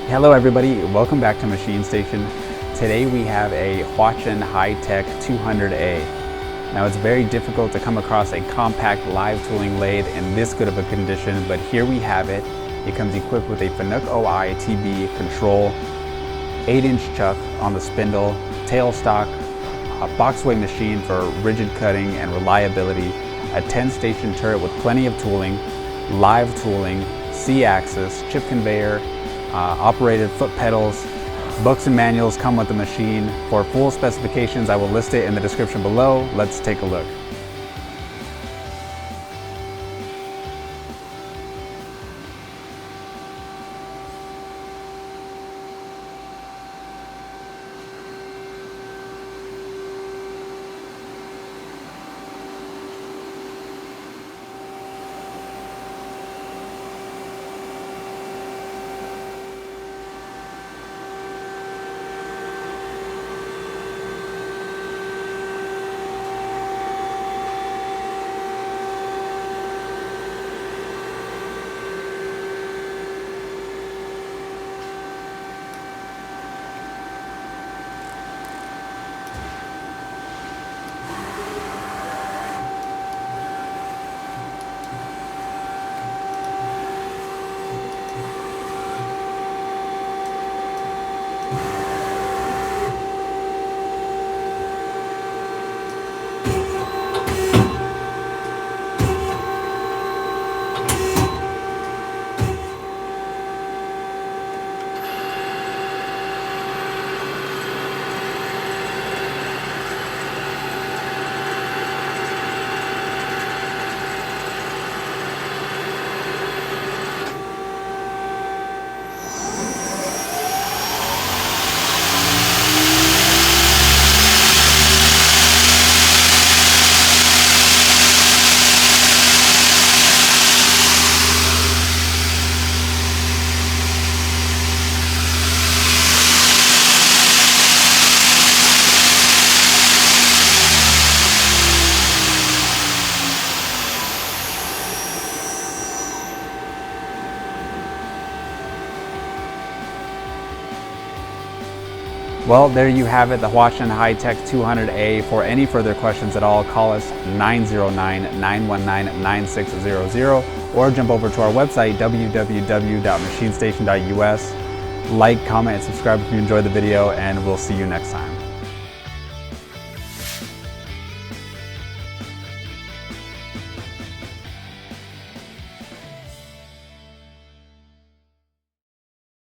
Hello everybody, welcome back to MachineStation. Today we have a HWACHEON Hi-TECH 200A. Now it's very difficult to come across a compact live tooling lathe in this good of a condition, but here we have it. It comes equipped with a Fanuc OI TB control, 8-inch chuck on the spindle, tailstock, a boxway machine for rigid cutting and reliability, a 10-station turret with plenty of tooling, live tooling, C-axis, chip conveyor, operated foot pedals. Books and manuals come with the machine. For full specifications, I will list it in the description below. Let's take a look. Well, there you have it, the HWACHEON Hi-TECH 200A. For any further questions at all, call us 909-919-9600 or jump over to our website, www.machinestation.us. Like, comment, and subscribe if you enjoyed the video, and we'll see you next time.